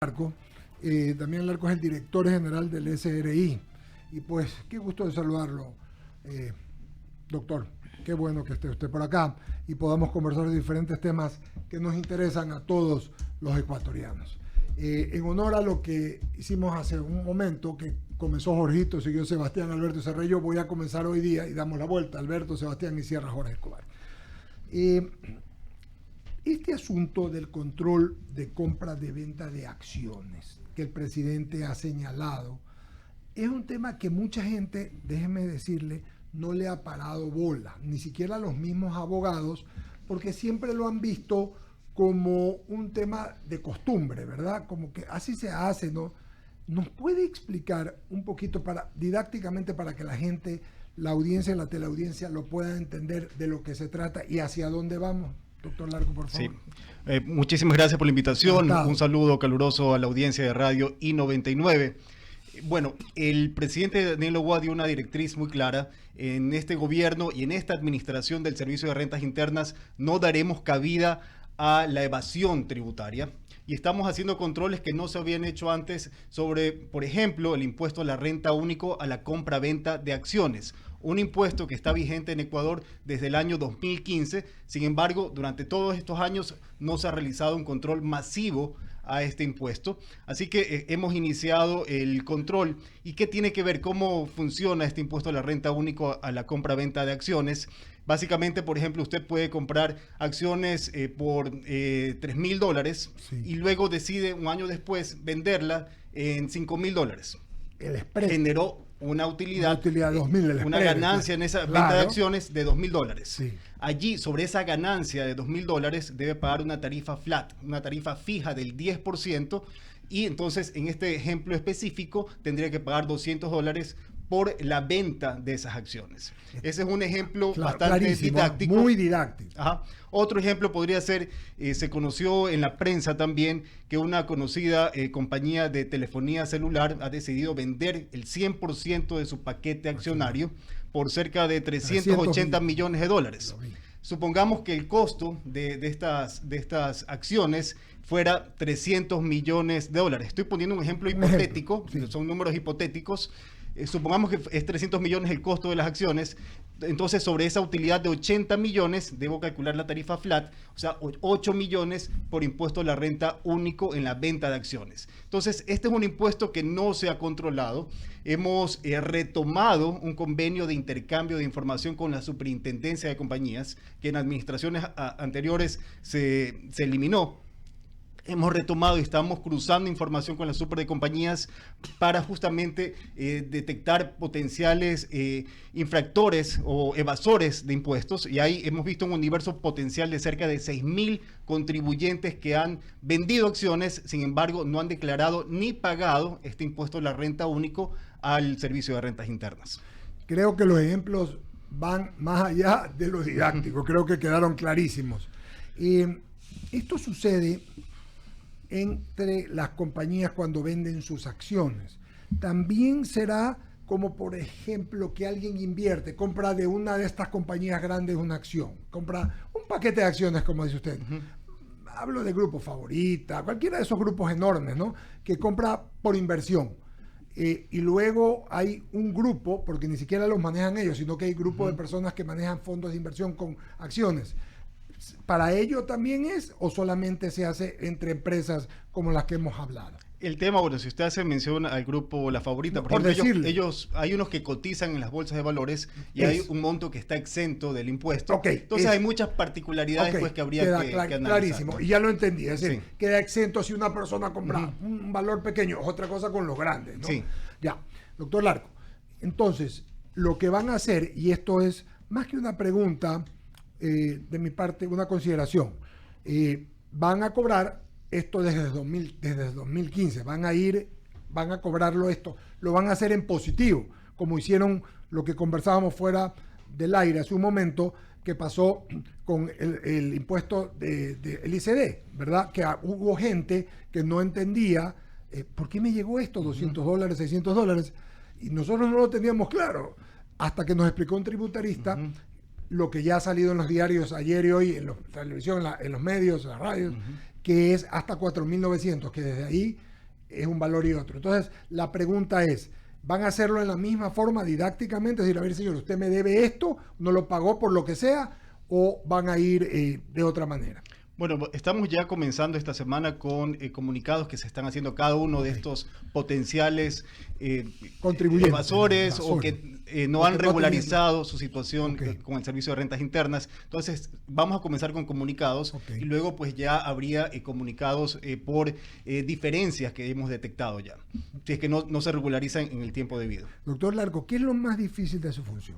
Larco. Damián Larco es el director general del SRI. Y pues, qué gusto de saludarlo, doctor. Qué bueno que esté usted por acá y podamos conversar de diferentes temas que nos interesan a todos los ecuatorianos. En honor a lo que hicimos hace un momento, que comenzó Jorgito, siguió Sebastián, Alberto y cerré yo, voy a comenzar hoy día y damos la vuelta. Alberto, Sebastián y cierra Jorge Escobar. Este asunto del control de compra de venta de acciones que el presidente ha señalado es un tema que mucha gente, déjeme decirle, no le ha parado bola, ni siquiera los mismos abogados, porque siempre lo han visto como un tema de costumbre, ¿verdad? Como que así se hace, ¿no? ¿Nos puede explicar un poquito didácticamente para que la gente, la audiencia y la teleaudiencia lo puedan entender de lo que se trata y hacia dónde vamos? Doctor Larco, por favor. Sí. Muchísimas gracias por la invitación. Encantado. Un saludo caluroso a la audiencia de Radio I-99. Bueno, el presidente Daniel Noboa dio una directriz muy clara. En este gobierno y en esta administración del Servicio de Rentas Internas no daremos cabida a la evasión tributaria. Y estamos haciendo controles que no se habían hecho antes sobre, por ejemplo, el impuesto a la renta único a la compra-venta de acciones. Un impuesto que está vigente en Ecuador desde el año 2015. Sin embargo, durante todos estos años no se ha realizado un control masivo a este impuesto. Así que hemos iniciado el control. ¿Y qué tiene que ver? ¿Cómo funciona este impuesto a la renta único a la compra-venta de acciones? Básicamente, por ejemplo, usted puede comprar acciones por $3,000 Sí. y luego decide un año después venderla en $5,000. El spread. Generó una utilidad de 2.000, el una spread, ganancia en esa claro. venta de acciones de $2,000. Sí. Allí, sobre esa ganancia de $2,000, debe pagar una tarifa flat, una tarifa fija del 10%, y entonces, en este ejemplo específico, tendría que pagar $200 por la venta de esas acciones. Ese es un ejemplo bastante clarísimo, didáctico. muy didáctico. Ajá. Otro ejemplo podría ser, se conoció en la prensa también que una conocida compañía de telefonía celular ha decidido vender el 100% de su paquete accionario por cerca de 380 millones de dólares. Supongamos que el costo de estas acciones fuera 300 millones de dólares. Estoy poniendo un ejemplo hipotético, sí. Son números hipotéticos. Supongamos que es 300 millones el costo de las acciones. Entonces, sobre esa utilidad de 80 millones, debo calcular la tarifa flat, o sea, 8 millones por impuesto a la renta único en la venta de acciones. Entonces, este es un impuesto que no se ha controlado. Hemos retomado un convenio de intercambio de información con la Superintendencia de Compañías, que en administraciones anteriores se eliminó. Hemos retomado y estamos cruzando información con la super de compañías para justamente detectar potenciales infractores o evasores de impuestos. Y ahí hemos visto un universo potencial de cerca de 6,000 contribuyentes que han vendido acciones, sin embargo, no han declarado ni pagado este impuesto a la renta único al Servicio de Rentas Internas. Creo que los ejemplos van más allá de lo didáctico. Creo que quedaron clarísimos. Esto sucede entre las compañías cuando venden sus acciones. También será como, por ejemplo, que alguien invierte, compra de una de estas compañías grandes una acción, compra un paquete de acciones, como dice usted. Hablo de Grupo Favorita, cualquiera de esos grupos enormes, ¿no? Que compra por inversión. Y luego hay un grupo, porque ni siquiera los manejan ellos, sino que hay grupos de personas que manejan fondos de inversión con acciones. ¿Para ello también es o solamente se hace entre empresas como las que hemos hablado? El tema, bueno, si usted hace mención al grupo La Favorita, por ejemplo, ellos hay unos que cotizan en las bolsas de valores y hay un monto que está exento del impuesto. Entonces hay muchas particularidades pues, que habría que analizar. Clarísimo, y ya lo entendí. Es decir, queda exento si una persona compra un valor pequeño, otra cosa con los grandes, ¿no? Sí. Ya, doctor Larco. Entonces, lo que van a hacer, y esto es más que una pregunta, de mi parte, una consideración, van a cobrar esto desde 2015, van a cobrarlo esto, lo van a hacer en positivo, como hicieron lo que conversábamos fuera del aire hace un momento, que pasó con el impuesto del ICD, ¿verdad? Que hubo gente que no entendía ¿por qué me llegó esto? $200, $600, y nosotros no lo teníamos claro, hasta que nos explicó un tributarista lo que ya ha salido en los diarios ayer y hoy, en la televisión, en los medios, en las radios, que es hasta 4.900, que desde ahí es un valor y otro. Entonces, la pregunta es, ¿van a hacerlo en la misma forma didácticamente? Es decir, a ver, señor, usted me debe esto, no lo pagó por lo que sea, o van a ir de otra manera. Bueno, estamos ya comenzando esta semana con comunicados que se están haciendo cada uno de estos potenciales contribuyentes, evasores o que no han regularizado su situación con el Servicio de Rentas Internas. Entonces, vamos a comenzar con comunicados y luego pues ya habría comunicados por diferencias que hemos detectado ya, si es que no se regularizan en el tiempo debido. Doctor Larco, ¿qué es lo más difícil de su función?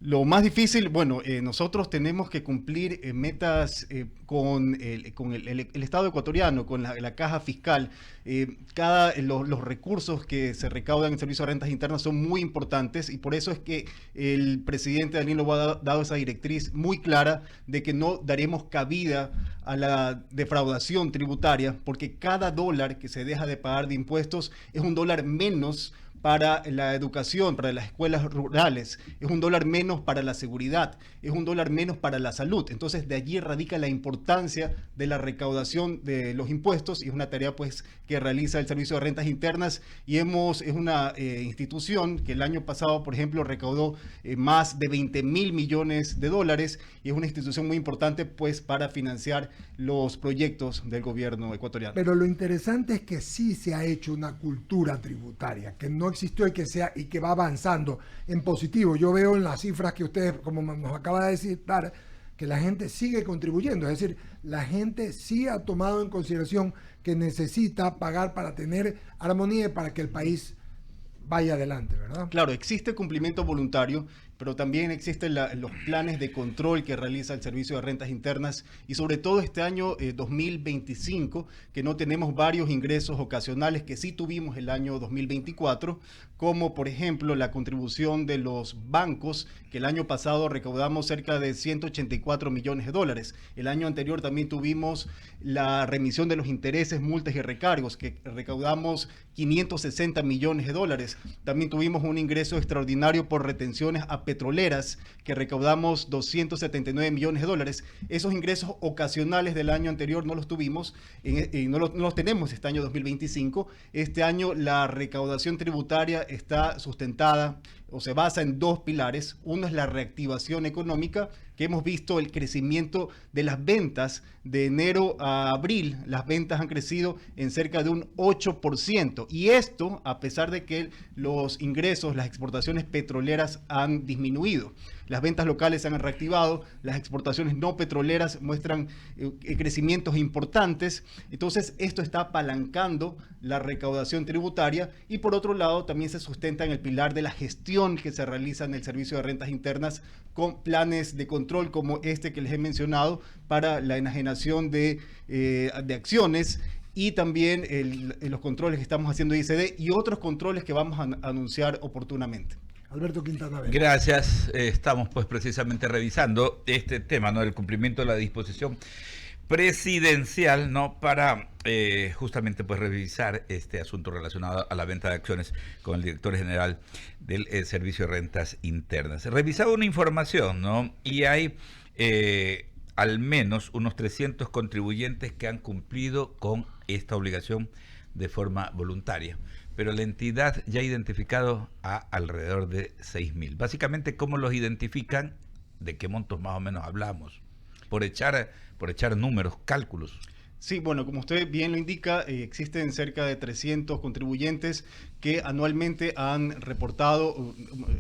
Lo más difícil, bueno, nosotros tenemos que cumplir metas con el Estado ecuatoriano, con la caja fiscal. Los recursos que se recaudan en el Servicio de Rentas Internas son muy importantes y por eso es que el presidente Daniel Noboa ha dado esa directriz muy clara de que no daremos cabida a la defraudación tributaria, porque cada dólar que se deja de pagar de impuestos es un dólar menos para la educación, para las escuelas rurales, es un dólar menos para la seguridad, es un dólar menos para la salud. Entonces, de allí radica la importancia de la recaudación de los impuestos y es una tarea pues que realiza el Servicio de Rentas Internas y es una institución que el año pasado, por ejemplo, recaudó más de 20.000 millones de dólares y es una institución muy importante pues para financiar los proyectos del gobierno ecuatoriano. Pero lo interesante es que sí se ha hecho una cultura tributaria, que no existió y que va avanzando en positivo. Yo veo en las cifras que usted, como nos acaba de decir, que la gente sigue contribuyendo, es decir, la gente sí ha tomado en consideración que necesita pagar para tener armonía y para que el país vaya adelante, ¿verdad? Claro, existe cumplimiento voluntario, pero también existen los planes de control que realiza el Servicio de Rentas Internas y sobre todo este año 2025, que no tenemos varios ingresos ocasionales que sí tuvimos el año 2024, como por ejemplo la contribución de los bancos, que el año pasado recaudamos cerca de 184 millones de dólares. El año anterior también tuvimos la remisión de los intereses, multas y recargos, que recaudamos 560 millones de dólares. También tuvimos un ingreso extraordinario por retenciones a petroleras, que recaudamos 279 millones de dólares. Esos ingresos ocasionales del año anterior no los tuvimos, no los tenemos este año 2025. Este año la recaudación tributaria está sustentada o se basa en dos pilares. Uno es la reactivación económica, que hemos visto el crecimiento de las ventas de enero a abril. Las ventas han crecido en cerca de un 8%. Y esto a pesar de que los ingresos, las exportaciones petroleras han disminuido. Las ventas locales se han reactivado, las exportaciones no petroleras muestran crecimientos importantes. Entonces, esto está apalancando la recaudación tributaria y por otro lado también se sustenta en el pilar de la gestión que se realiza en el Servicio de Rentas Internas con planes de control como este que les he mencionado para la enajenación de acciones y también los controles que estamos haciendo de ICD y otros controles que vamos a anunciar oportunamente. Alberto Quintana. Gracias. Estamos pues precisamente revisando este tema, ¿no? El cumplimiento de la disposición presidencial, ¿no? Para justamente pues revisar este asunto relacionado a la venta de acciones con el director general del Servicio de Rentas Internas. Revisaba una información, ¿no? Y hay al menos unos 300 contribuyentes que han cumplido con esta obligación de forma voluntaria. Pero la entidad ya ha identificado a alrededor de 6.000. Básicamente, ¿cómo los identifican? ¿De qué montos más o menos hablamos? Por echar números, cálculos. Sí, bueno, como usted bien lo indica, existen cerca de 300 contribuyentes que anualmente han reportado,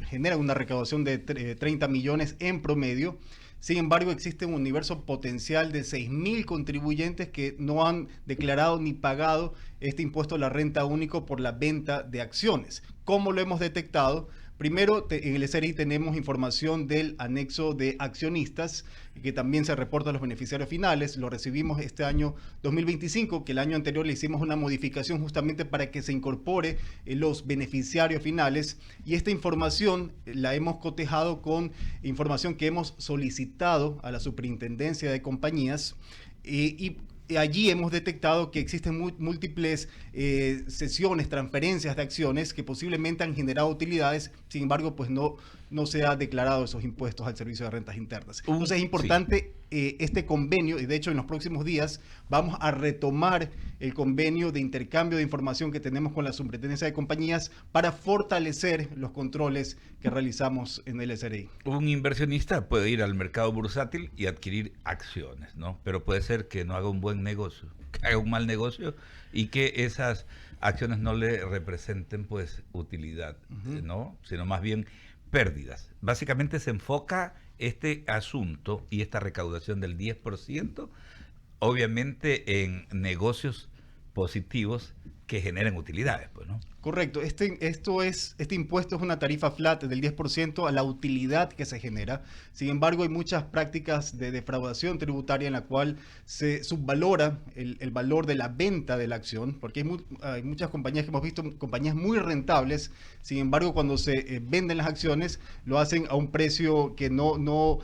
generan una recaudación de 30 millones en promedio. Sin embargo, existe un universo potencial de 6.000 contribuyentes que no han declarado ni pagado este impuesto a la renta único por la venta de acciones. ¿Cómo lo hemos detectado? Primero, en el SRI tenemos información del anexo de accionistas, que también se reporta a los beneficiarios finales. Lo recibimos este año 2025, que el año anterior le hicimos una modificación justamente para que se incorpore los beneficiarios finales. Y esta información la hemos cotejado con información que hemos solicitado a la Superintendencia de Compañías y allí hemos detectado que existen múltiples sesiones, transferencias de acciones que posiblemente han generado utilidades, sin embargo, pues no se ha declarado esos impuestos al Servicio de Rentas Internas. Entonces es importante este convenio, y de hecho en los próximos días vamos a retomar el convenio de intercambio de información que tenemos con la Superintendencia de Compañías para fortalecer los controles que realizamos en el SRI. Un inversionista puede ir al mercado bursátil y adquirir acciones, ¿no? Pero puede ser que no haga un buen negocio, que haga un mal negocio y que esas acciones no le representen pues utilidad, ¿no? Sino más bien pérdidas. Básicamente se enfoca este asunto y esta recaudación del 10%, obviamente en negocios positivos que generen utilidades, pues, ¿no? Correcto. Este impuesto es una tarifa flat del 10% a la utilidad que se genera. Sin embargo, hay muchas prácticas de defraudación tributaria en la cual se subvalora el valor de la venta de la acción, porque hay muchas compañías que hemos visto, compañías muy rentables. Sin embargo, cuando se venden las acciones, lo hacen a un precio que no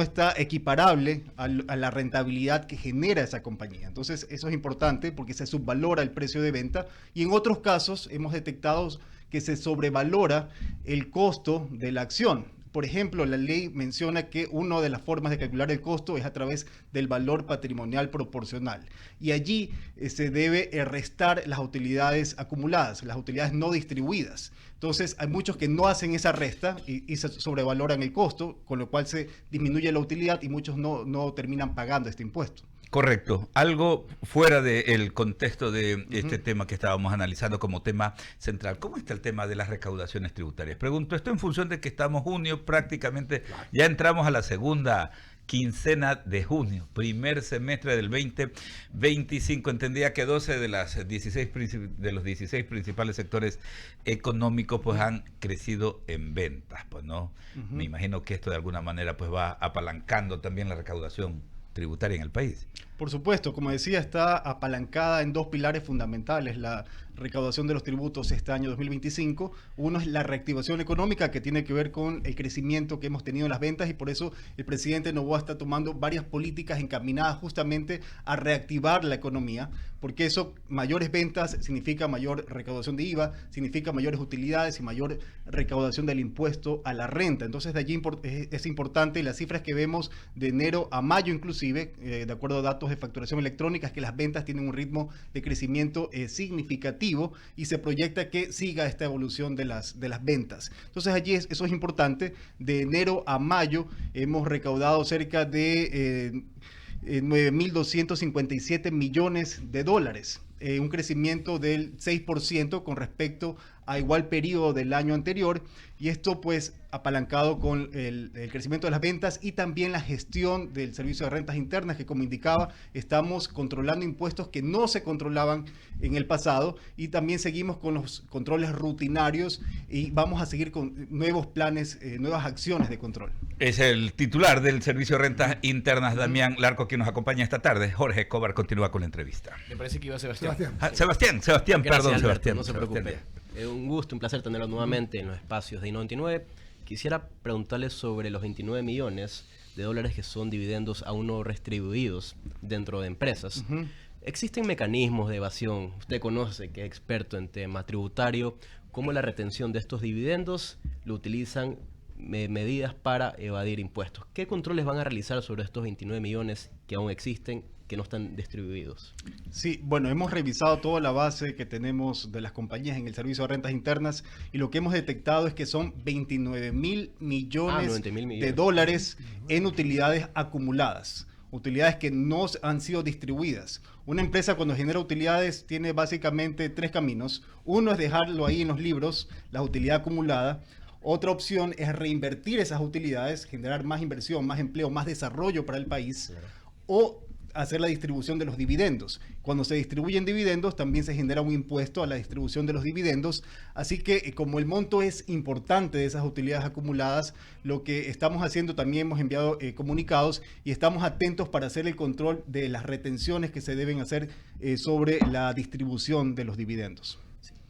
está equiparable a la rentabilidad que genera esa compañía. Entonces, eso es importante porque se subvalora el precio de venta, y en otros casos hemos detectado que se sobrevalora el costo de la acción. Por ejemplo, la ley menciona que una de las formas de calcular el costo es a través del valor patrimonial proporcional. Y allí se debe restar las utilidades acumuladas, las utilidades no distribuidas. Entonces, hay muchos que no hacen esa resta y se sobrevaloran el costo, con lo cual se disminuye la utilidad y muchos no terminan pagando este impuesto. Correcto. Algo fuera del contexto de este tema que estábamos analizando como tema central. ¿Cómo está el tema de las recaudaciones tributarias? Pregunto esto en función de que estamos junio, prácticamente ya entramos a la segunda quincena de junio, primer semestre del 2025. Entendía que 12 de los 16 principales sectores económicos pues han crecido en ventas, pues, ¿no? Me imagino que esto de alguna manera pues va apalancando también la recaudación tributaria en el país. Por supuesto, como decía, está apalancada en dos pilares fundamentales la recaudación de los tributos este año 2025. Uno es la reactivación económica, que tiene que ver con el crecimiento que hemos tenido en las ventas, y por eso el presidente Noboa está tomando varias políticas encaminadas justamente a reactivar la economía, porque eso, mayores ventas, significa mayor recaudación de IVA, significa mayores utilidades y mayor recaudación del impuesto a la renta. Entonces, de allí es importante las cifras que vemos de enero a mayo inclusive, de acuerdo a datos de facturación electrónica, es que las ventas tienen un ritmo de crecimiento significativo, y se proyecta que siga esta evolución de las ventas. Entonces allí eso es importante. De enero a mayo hemos recaudado cerca de 9.257 millones de dólares, un crecimiento del 6% con respecto a igual periodo del año anterior, y esto pues apalancado con el crecimiento de las ventas y también la gestión del Servicio de Rentas Internas, que, como indicaba, estamos controlando impuestos que no se controlaban en el pasado, y también seguimos con los controles rutinarios y vamos a seguir con nuevos planes, nuevas acciones de control. Es el titular del Servicio de Rentas Internas, Damián Larco, quien nos acompaña esta tarde. Jorge Escobar continúa con la entrevista. Me parece que iba Sebastián. Sebastián, Gracias, perdón, Alberto, Sebastián. no se preocupe. Un gusto, un placer tenerlo nuevamente en los espacios de I99. Quisiera preguntarle sobre los 29 millones de dólares que son dividendos aún no retribuidos dentro de empresas. ¿Existen mecanismos de evasión? Usted conoce, que es experto en tema tributario, cómo la retención de estos dividendos lo utilizan medidas para evadir impuestos. ¿Qué controles van a realizar sobre estos 29 millones que aún existen, que no están distribuidos? Sí, bueno, hemos revisado toda la base que tenemos de las compañías en el Servicio de Rentas Internas, y lo que hemos detectado es que son 29.000 millones de dólares en utilidades acumuladas, utilidades que no han sido distribuidas. Una empresa, cuando genera utilidades, tiene básicamente tres caminos. Uno es dejarlo ahí en los libros, la utilidad acumulada. Otra opción es reinvertir esas utilidades, generar más inversión, más empleo, más desarrollo para el país, o hacer la distribución de los dividendos. Cuando se distribuyen dividendos, también se genera un impuesto a la distribución de los dividendos. Así que, como el monto es importante de esas utilidades acumuladas, lo que estamos haciendo, también hemos enviado comunicados, y estamos atentos para hacer el control de las retenciones que se deben hacer sobre la distribución de los dividendos.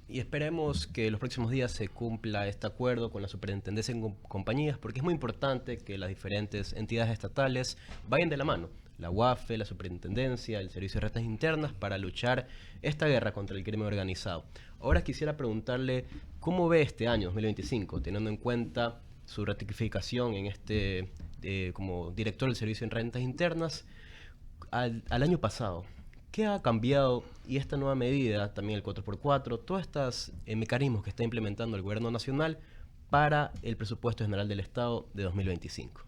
Y esperemos que en los próximos días se cumpla este acuerdo con la Superintendencia en compañías, porque es muy importante que las diferentes entidades estatales vayan de la mano. la UAFE, la Superintendencia, el Servicio de Rentas Internas, para luchar esta guerra contra el crimen organizado. Ahora quisiera preguntarle, ¿cómo ve este año 2025, teniendo en cuenta su ratificación en como director del Servicio de Rentas Internas al año pasado? ¿Qué ha cambiado? Y esta nueva medida, también el 4x4, todos estos mecanismos que está implementando el gobierno nacional para el presupuesto general del Estado de 2025.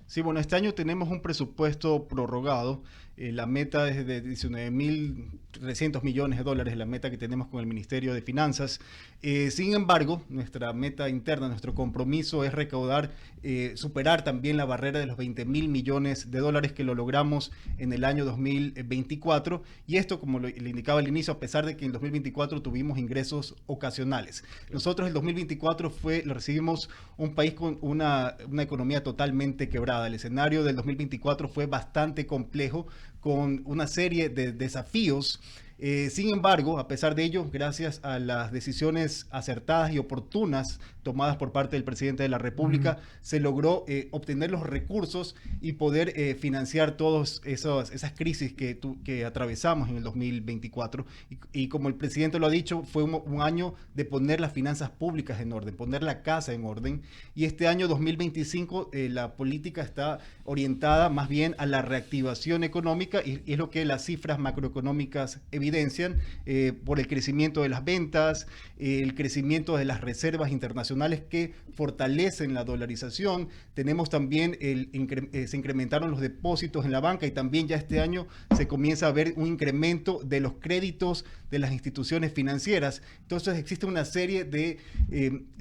Sí, bueno, este año tenemos un presupuesto prorrogado. La meta es de 19.300 millones de dólares, la meta que tenemos con el Ministerio de Finanzas. Sin embargo, nuestra meta interna, nuestro compromiso es recaudar, superar también la barrera de los 20.000 millones de dólares que lo logramos en el año 2024. Y esto, como le indicaba al inicio, a pesar de que en 2024 tuvimos ingresos ocasionales. Nosotros en 2024 lo recibimos un país con una economía totalmente quebrada. El escenario del 2024 fue bastante complejo, con una serie de desafíos. Sin embargo, a pesar de ello, gracias a las decisiones acertadas y oportunas tomadas por parte del presidente de la República, se logró obtener los recursos y poder financiar todas esas crisis que atravesamos en el 2024. Y como el presidente lo ha dicho, fue un año de poner las finanzas públicas en orden, poner la casa en orden. Y este año 2025 la política está orientada más bien a la reactivación económica y es lo que las cifras macroeconómicas evidencian, por el crecimiento de las ventas, el crecimiento de las reservas internacionales que fortalecen la dolarización. Tenemos también, se incrementaron los depósitos en la banca y también ya este año se comienza a ver un incremento de los créditos de las instituciones financieras. Entonces existe una serie de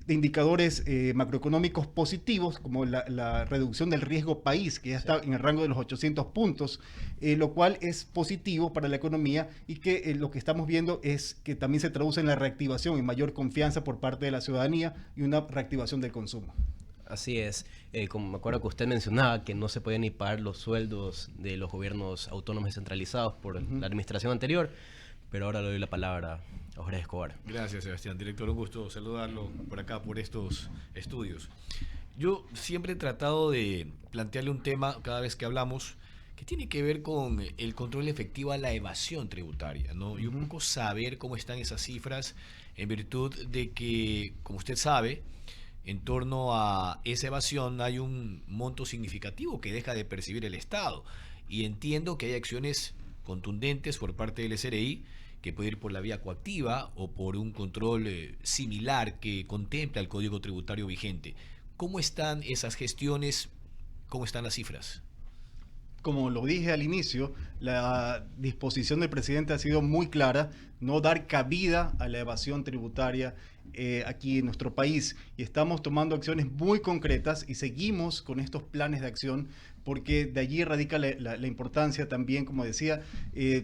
indicadores macroeconómicos positivos, como la reducción del riesgo país, que ya está en el rango de los 800 puntos, lo cual es positivo para la economía y que lo que estamos viendo es que también se traduce en la reactivación y mayor confianza por parte de la ciudadanía y una reactivación del consumo. Así es. Como me acuerdo que usted mencionaba que no se podían ni pagar los sueldos de los gobiernos autónomos descentralizados por la administración anterior, pero ahora le doy la palabra a Jorge Escobar. Gracias, Sebastián. Director, un gusto saludarlo por acá, por estos estudios. Yo siempre he tratado de plantearle un tema cada vez que hablamos que tiene que ver con el control efectivo a la evasión tributaria, ¿no? Y un poco saber cómo están esas cifras en virtud de que, como usted sabe, en torno a esa evasión hay un monto significativo que deja de percibir el Estado. Y entiendo que hay acciones contundentes por parte del SRI que puede ir por la vía coactiva o por un control similar que contempla el Código Tributario vigente. ¿Cómo están esas gestiones? ¿Cómo están las cifras? Como lo dije al inicio, la disposición del presidente ha sido muy clara: no dar cabida a la evasión tributaria aquí en nuestro país. Y estamos tomando acciones muy concretas y seguimos con estos planes de acción, porque de allí radica la importancia también, como decía,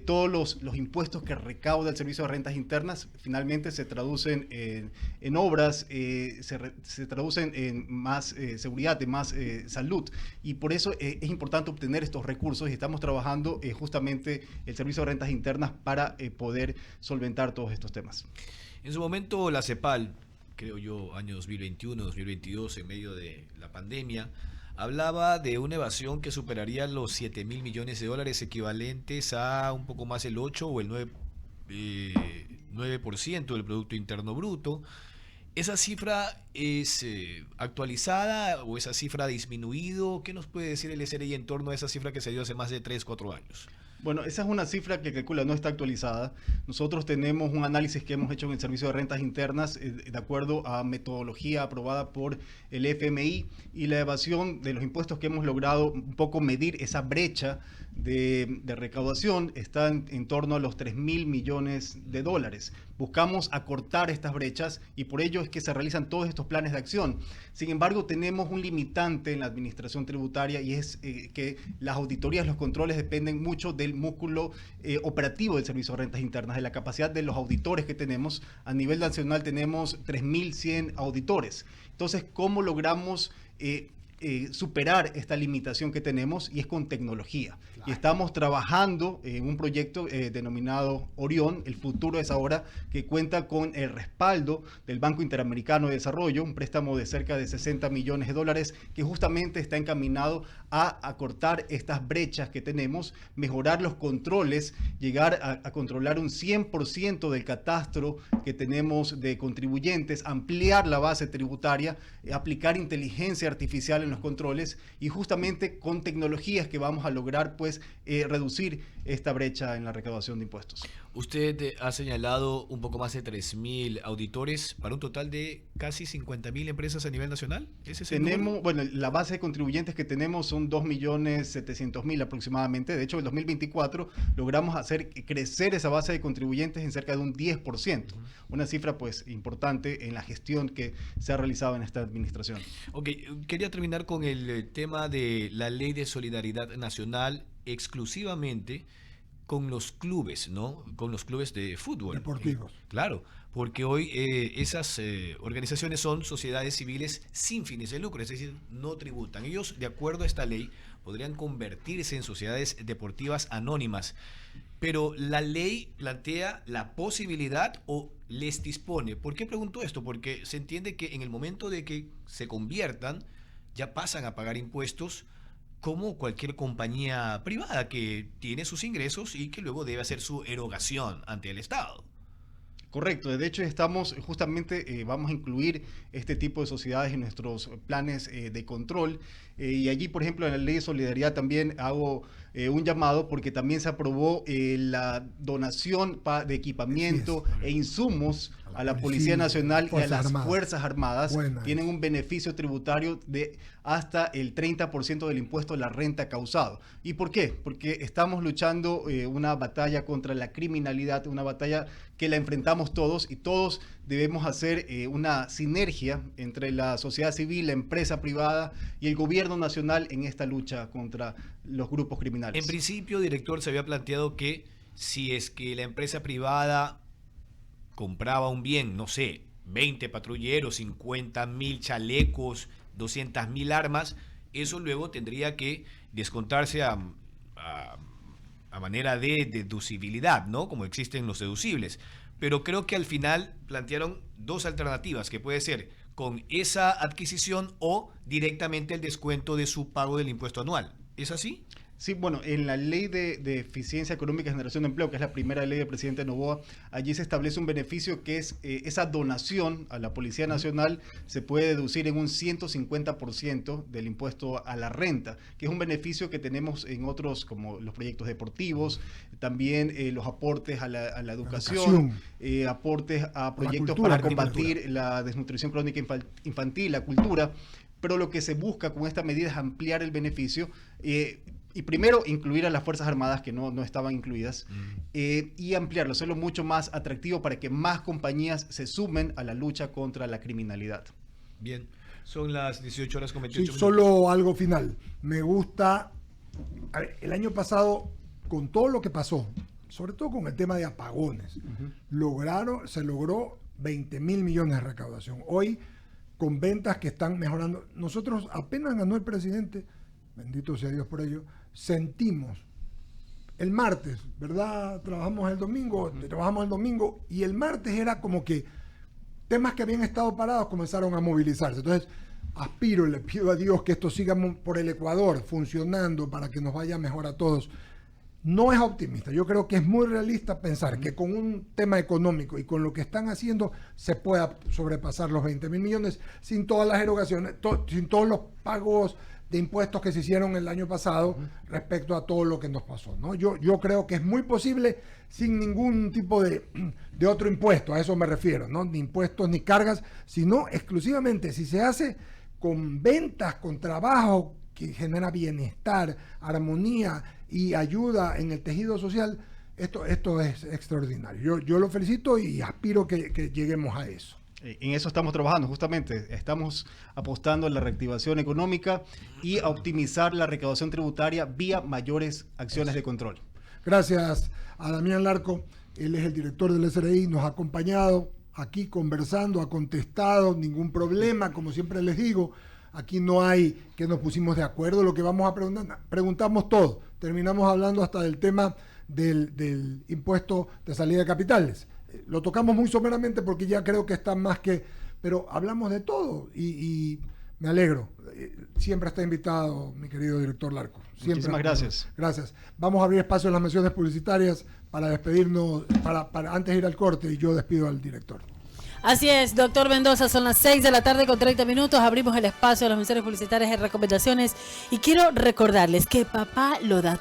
todos los impuestos que recauda el Servicio de Rentas Internas finalmente se traducen en obras, se traducen en más seguridad, en más salud. Y por eso es importante obtener estos recursos y estamos trabajando justamente el Servicio de Rentas Internas para poder solventar todos estos temas. En su momento la CEPAL, creo yo, año 2021, 2022, en medio de la pandemia, hablaba de una evasión que superaría los 7.000 millones de dólares, equivalentes a un poco más el 8 o el 9% del Producto Interno Bruto. ¿Esa cifra es actualizada o esa cifra ha disminuido? ¿Qué nos puede decir el SRI en torno a esa cifra que se dio hace más de 3, 4 años? Bueno, esa es una cifra que calcula, no está actualizada. Nosotros tenemos un análisis que hemos hecho en el Servicio de Rentas Internas de acuerdo a metodología aprobada por el FMI, y la evasión de los impuestos que hemos logrado un poco medir esa brecha de recaudación está en torno a los 3.000 millones de dólares. Buscamos acortar estas brechas y por ello es que se realizan todos estos planes de acción. Sin embargo, tenemos un limitante en la administración tributaria y es que las auditorías, los controles dependen mucho del músculo operativo del Servicio de Rentas Internas, de la capacidad de los auditores que tenemos. A nivel nacional tenemos 3.100 auditores. Entonces, ¿cómo logramos superar esta limitación que tenemos, y es con tecnología. Claro. Y estamos trabajando en un proyecto denominado Orión, el futuro es ahora, que cuenta con el respaldo del Banco Interamericano de Desarrollo, un préstamo de cerca de $60 millones, que justamente está encaminado a acortar estas brechas que tenemos, mejorar los controles, llegar a controlar un 100% del catastro que tenemos de contribuyentes, ampliar la base tributaria, aplicar inteligencia artificial en los controles, y justamente con tecnologías que vamos a lograr pues reducir esta brecha en la recaudación de impuestos. Usted ha señalado un poco más de 3.000 auditores para un total de casi 50.000 empresas a nivel nacional. ¿Ese es el número? Bueno, la base de contribuyentes que tenemos son 2.700.000 aproximadamente. De hecho, en 2024 logramos hacer crecer esa base de contribuyentes en cerca de un 10%. Una cifra pues importante en la gestión que se ha realizado en esta administración. Ok, quería terminar con el tema de la Ley de Solidaridad Nacional exclusivamente con los clubes, ¿no? Con los clubes de fútbol. Deportivos. Claro, porque hoy esas organizaciones son sociedades civiles sin fines de lucro, es decir, no tributan. Ellos, de acuerdo a esta ley, podrían convertirse en sociedades deportivas anónimas, pero la ley plantea la posibilidad o les dispone. ¿Por qué pregunto esto? Porque se entiende que en el momento de que se conviertan, ya pasan a pagar impuestos como cualquier compañía privada que tiene sus ingresos y que luego debe hacer su erogación ante el Estado. Correcto, de hecho estamos justamente, vamos a incluir este tipo de sociedades en nuestros planes de control, y allí, por ejemplo, en la Ley de Solidaridad también hago un llamado, porque también se aprobó la donación de equipamiento e insumos a la Policía Nacional y a las Fuerzas Armadas. Tienen un beneficio tributario de hasta el 30% del impuesto a la renta causado. ¿Y por qué? Porque estamos luchando una batalla contra la criminalidad, una batalla que la enfrentamos todos, y todos debemos hacer una sinergia entre la sociedad civil, la empresa privada y el gobierno nacional en esta lucha contra los grupos criminales. En principio, director, se había planteado que si es que la empresa privada compraba un bien, no sé, 20 patrulleros, 50.000 chalecos, 200.000 armas, eso luego tendría que descontarse a manera de deducibilidad, ¿no? Como existen los deducibles. Pero creo que al final plantearon dos alternativas, que puede ser con esa adquisición o directamente el descuento de su pago del impuesto anual. ¿Es así? Sí, bueno, en la Ley de Eficiencia Económica y Generación de Empleo, que es la primera ley del presidente Noboa, allí se establece un beneficio que es esa donación a la Policía Nacional se puede deducir en un 150% del impuesto a la renta, que es un beneficio que tenemos en otros, como los proyectos deportivos, también los aportes a la educación, aportes a proyectos para combatir la desnutrición crónica infantil, la cultura. Pero lo que se busca con esta medida es ampliar el beneficio, y primero incluir a las Fuerzas Armadas que no estaban incluidas, y ampliarlo, hacerlo mucho más atractivo para que más compañías se sumen a la lucha contra la criminalidad. Bien, son las 18 horas con 28 minutos. Solo algo final. Me gusta, a ver, el año pasado, con todo lo que pasó, sobre todo con el tema de apagones, se logró 20.000 millones de recaudación. Hoy, con ventas que están mejorando, nosotros apenas ganó el presidente, bendito sea Dios por ello, sentimos el martes, ¿verdad? Trabajamos el domingo, y el martes era como que temas que habían estado parados comenzaron a movilizarse. Entonces, le pido a Dios que esto siga por el Ecuador funcionando para que nos vaya mejor a todos. No es optimista, yo creo que es muy realista pensar que con un tema económico y con lo que están haciendo se pueda sobrepasar los 20.000 millones sin todas las erogaciones, sin todos los pagos de impuestos que se hicieron el año pasado respecto a todo lo que nos pasó, ¿no? Yo creo que es muy posible sin ningún tipo de otro impuesto, a eso me refiero, ¿no? Ni impuestos ni cargas, sino exclusivamente si se hace con ventas, con trabajo que genera bienestar, armonía y ayuda en el tejido social. Esto es extraordinario. Yo lo felicito y aspiro que lleguemos a eso. En eso estamos trabajando, justamente. Estamos apostando a la reactivación económica y a optimizar la recaudación tributaria vía mayores acciones de control. Gracias a Damián Larco. Él es el director del SRI, nos ha acompañado aquí conversando, ha contestado, ningún problema, como siempre les digo. aquí no hay que nos pusimos de acuerdo, lo que vamos a preguntar, preguntamos todo, terminamos hablando hasta del tema del impuesto de salida de capitales. Lo tocamos muy someramente porque ya creo que está más que, pero hablamos de todo y me alegro. Siempre está invitado mi querido director Larco. Siempre. Muchísimas gracias. Gracias. Vamos a abrir espacio en las menciones publicitarias para despedirnos, para antes de ir al corte, y yo despido al director. Así es, doctor Mendoza, son las 6 de la tarde con 30 minutos, abrimos el espacio de las menciones publicitarias y recomendaciones y quiero recordarles que papá lo da